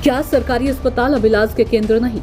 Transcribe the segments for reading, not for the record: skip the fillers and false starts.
क्या सरकारी अस्पताल अब इलाज के केंद्र नहीं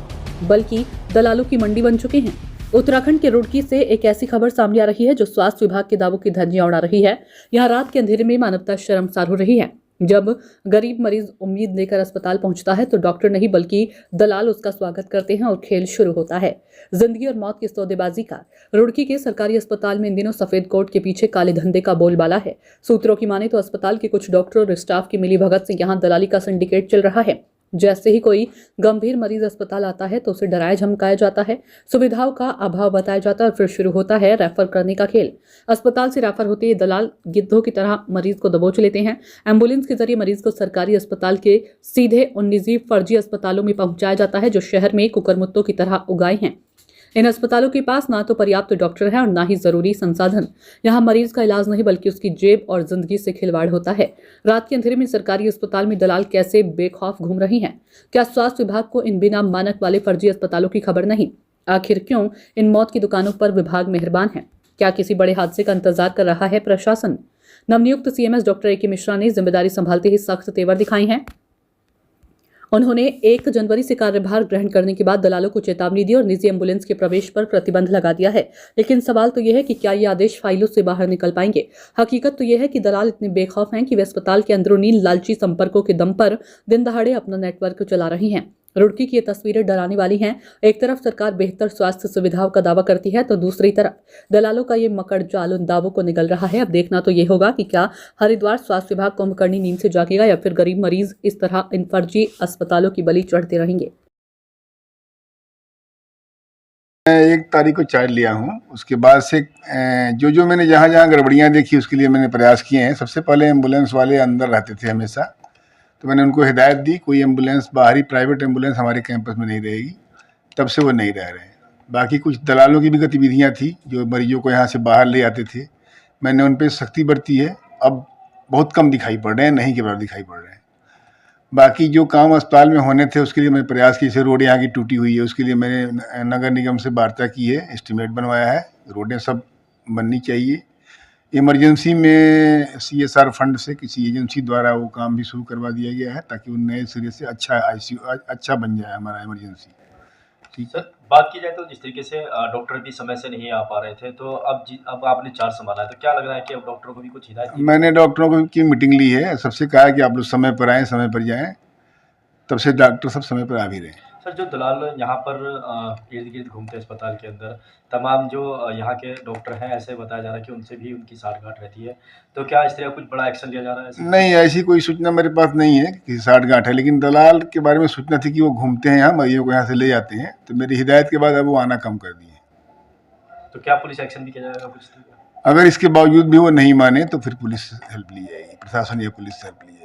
बल्कि दलालों की मंडी बन चुके हैं? उत्तराखंड के रुड़की से एक ऐसी खबर सामने आ रही है जो स्वास्थ्य विभाग के दावों की धज्जियां उड़ा रही है। यहाँ रात के अंधेरे में मानवता शर्मसार हो रही है। जब गरीब मरीज उम्मीद लेकर अस्पताल पहुंचता है तो डॉक्टर नहीं बल्कि दलाल उसका स्वागत करते हैं और खेल शुरू होता है जिंदगी और मौत की सौदेबाजी का। रुड़की के सरकारी अस्पताल में इन दिनों सफेद कोट के पीछे काले धंधे का बोलबाला है। सूत्रों की माने तो अस्पताल के कुछ डॉक्टर और स्टाफ की मिलीभगत से यहाँ दलाली का सिंडिकेट चल रहा है। जैसे ही कोई गंभीर मरीज अस्पताल आता है तो उसे डराया धमकाया जाता है, सुविधाओं का अभाव बताया जाता है और फिर शुरू होता है रेफर करने का खेल। अस्पताल से रेफर होते ही दलाल गिद्धों की तरह मरीज को दबोच लेते हैं। एम्बुलेंस के जरिए मरीज को सरकारी अस्पताल के सीधे उन निजी फर्जी अस्पतालों में पहुंचाया जाता है जो शहर में कुकरमुत्तों की तरह उगाए हैं। इन अस्पतालों के पास ना तो पर्याप्त डॉक्टर है और ना ही जरूरी संसाधन। यहाँ मरीज का इलाज नहीं बल्कि उसकी जेब और जिंदगी से खिलवाड़ होता है। रात के अंधेरे में सरकारी अस्पताल में दलाल कैसे बेखौफ घूम रही हैं? क्या स्वास्थ्य विभाग को इन बिना मानक वाले फर्जी अस्पतालों की खबर नहीं? आखिर क्यों इन मौत की दुकानों पर विभाग मेहरबान है? क्या किसी बड़े हादसे का इंतजार कर रहा है प्रशासन? नवनियुक्त सीएमएस डॉक्टर ए.के. मिश्रा ने जिम्मेदारी संभालते ही सख्त तेवर दिखाई हैं। उन्होंने 1 जनवरी से कार्यभार ग्रहण करने के बाद दलालों को चेतावनी दी और निजी एम्बुलेंस के प्रवेश पर प्रतिबंध लगा दिया है। लेकिन सवाल तो यह है कि क्या ये आदेश फाइलों से बाहर निकल पाएंगे? हकीकत तो यह है कि दलाल इतने बेखौफ हैं कि वे अस्पताल के अंदरूनी लालची संपर्कों के दम पर दिन दहाड़े अपना नेटवर्क चला रही हैं। रुड़की की ये तस्वीरें डराने वाली हैं। एक तरफ सरकार बेहतर स्वास्थ्य सुविधाओं का दावा करती है तो दूसरी तरफ दलालों का ये मकड़ जाल उन दावों को निगल रहा है। अब देखना तो ये होगा कि क्या हरिद्वार स्वास्थ्य विभाग कुंभकर्णी नींद से जागेगा या फिर गरीब मरीज इस तरह इन फर्जी अस्पतालों की बलि चढ़ते रहेंगे। मैं 1 तारीख को चार्ज लिया हूँ। उसके बाद से जो मैंने जहाँ गड़बड़ियाँ देखी उसके लिए मैंने प्रयास किए हैं। सबसे पहले एम्बुलेंस वाले अंदर रहते थे हमेशा, तो मैंने उनको हिदायत दी कोई एम्बुलेंस बाहरी प्राइवेट एम्बुलेंस हमारे कैंपस में नहीं रहेगी। तब से वो नहीं रह रहे हैं। बाकी कुछ दलालों की भी गतिविधियाँ थी जो मरीजों को यहाँ से बाहर ले आते थे। मैंने उन पे सख्ती बरती है। अब बहुत कम दिखाई पड़ रहे हैं, नहीं के बराबर दिखाई पड़ रहे हैं। बाकी जो काम अस्पताल में होने थे उसके लिए मैंने प्रयास किए। जैसे रोड यहाँ की टूटी हुई है उसके लिए मैंने नगर निगम से वार्ता की है, एस्टीमेट बनवाया है। रोडें सब बननी चाहिए। इमरजेंसी में CSR फंड से किसी एजेंसी द्वारा वो काम भी शुरू करवा दिया गया है ताकि वो नए सिरे से अच्छा ICU अच्छा बन जाए हमारा इमरजेंसी। ठीक है। सर, बात की जाए तो जिस तरीके से डॉक्टर भी समय से नहीं आ पा रहे थे, तो अब आपने चार्ज संभाला है, तो क्या लग रहा है कि अब डॉक्टरों को भी कुछ हिदायत दी? मैंने डॉक्टरों की मीटिंग ली है। सबसे कहा है कि आप लोग समय पर आएँ, समय पर जाएँ। तब से डॉक्टर सब समय पर आ भी रहे हैं। सर, जो दलाल यहाँ पर इर्द-गिर्द घूमते हैं अस्पताल के अंदर, तमाम जो यहाँ के डॉक्टर हैं, ऐसे बताया जा रहा है कि उनसे भी उनकी साठ-गाँठ रहती है। तो क्या इस तरह कुछ बड़ा एक्शन लिया जा रहा है ऐसे? नहीं, ऐसी कोई सूचना मेरे पास नहीं है कि साठ-गाँठ है, लेकिन दलाल के बारे में सूचना थी कि वो घूमते हैं यहाँ, मरीजों को यहाँ से ले जाते हैं। तो मेरी हिदायत के बाद अब वो आना कम कर दिए। तो क्या पुलिस एक्शन भी किया जाएगा कुछ? अगर इसके बावजूद भी वो नहीं माने तो फिर पुलिस हेल्प ली जाएगी, प्रशासन या पुलिस से हेल्प ली जाएगी।